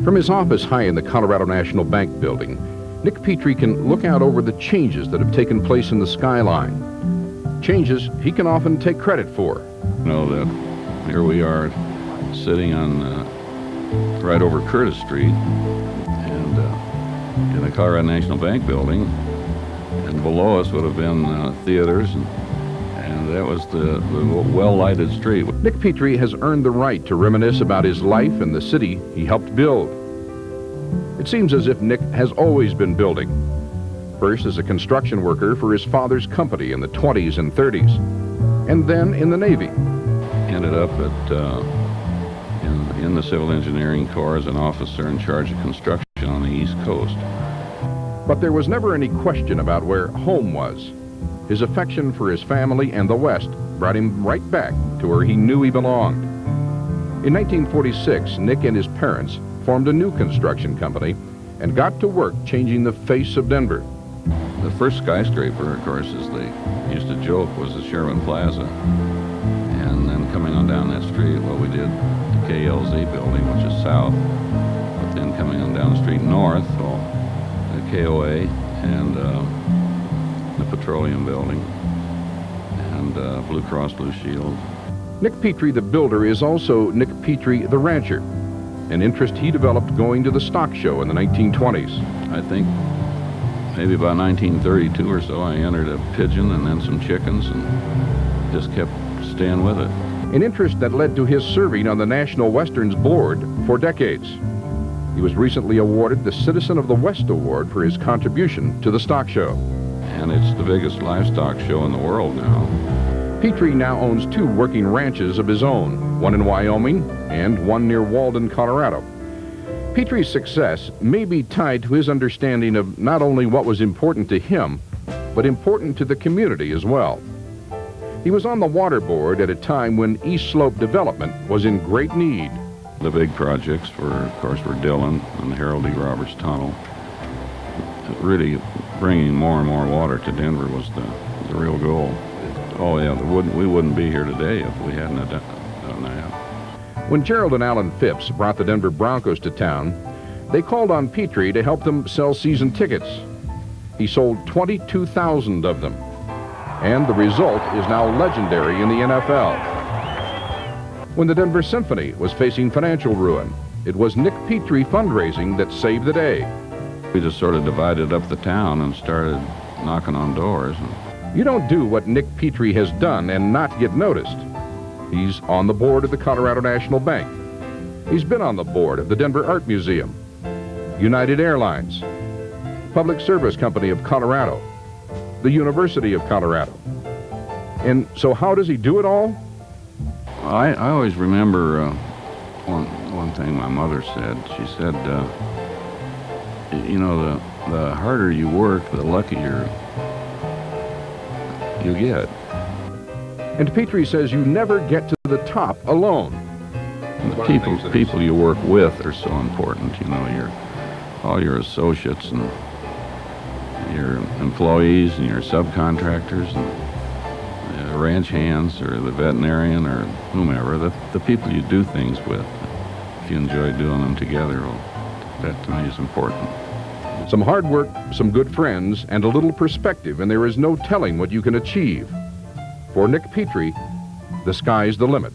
From his office high in the Colorado National Bank building, Nick Petry can look out over the changes that have taken place in the skyline. Changes he can often take credit for. You know that here we are sitting on right over Curtis Street and in the Colorado National Bank building, and below us would have been theaters, and that was the well-lighted street. Nick Petry has earned the right to reminisce about his life and the city he helped build. It seems as if Nick has always been building. First as a construction worker for his father's company in the 20s and 30s, and then in the Navy. Ended up in the Civil Engineering Corps as an officer in charge of construction on the East Coast. But there was never any question about where home was. His affection for his family and the West brought him right back to where he knew he belonged. In 1946, Nick and his parents formed a new construction company and got to work changing the face of Denver. The first skyscraper, of course, as they used to joke, was the Sherman Plaza. And then coming on down that street, well, we did the KLZ building, which is south. But then coming on down the street north, well, the KOA and the Petroleum building and Blue Cross Blue Shield. Nick Petry, the builder, is also Nick Petry, the rancher, an interest he developed going to the stock show in the 1920s. I think maybe about 1932 or so, I entered a pigeon and then some chickens and just kept staying with it. An interest that led to his serving on the National Westerns Board for decades. He was recently awarded the Citizen of the West Award for his contribution to the stock show. And it's the biggest livestock show in the world now. Petry now owns 2 working ranches of his own, one in Wyoming and one near Walden, Colorado. Petry's success may be tied to his understanding of not only what was important to him, but important to the community as well. He was on the water board at a time when East Slope development was in great need. The big projects of course, were Dillon and the Harold D. Roberts Tunnel. Really bringing more and more water to Denver was the real goal. Oh yeah, we wouldn't be here today if we hadn't done that. When Gerald and Alan Phipps brought the Denver Broncos to town, they called on Petry to help them sell season tickets. He sold 22,000 of them, and the result is now legendary in the NFL. When the Denver Symphony was facing financial ruin, it was Nick Petry fundraising that saved the day. We just sort of divided up the town and started knocking on doors. You don't do what Nick Petry has done and not get noticed. He's on the board of the Colorado National Bank. He's been on the board of the Denver Art Museum, United Airlines, Public Service Company of Colorado, the University of Colorado. And so how does he do it all? I always remember one thing my mother said. She said, you know, the harder you work, the luckier you get. And Petry says you never get to the top alone. And the people you work with are so important. You know, all your associates and your employees and your subcontractors and the ranch hands or the veterinarian or whomever, the people you do things with. If you enjoy doing them together, well, that to me is important. Some hard work, some good friends, and a little perspective, and there is no telling what you can achieve. For Nick Petry, the sky's the limit.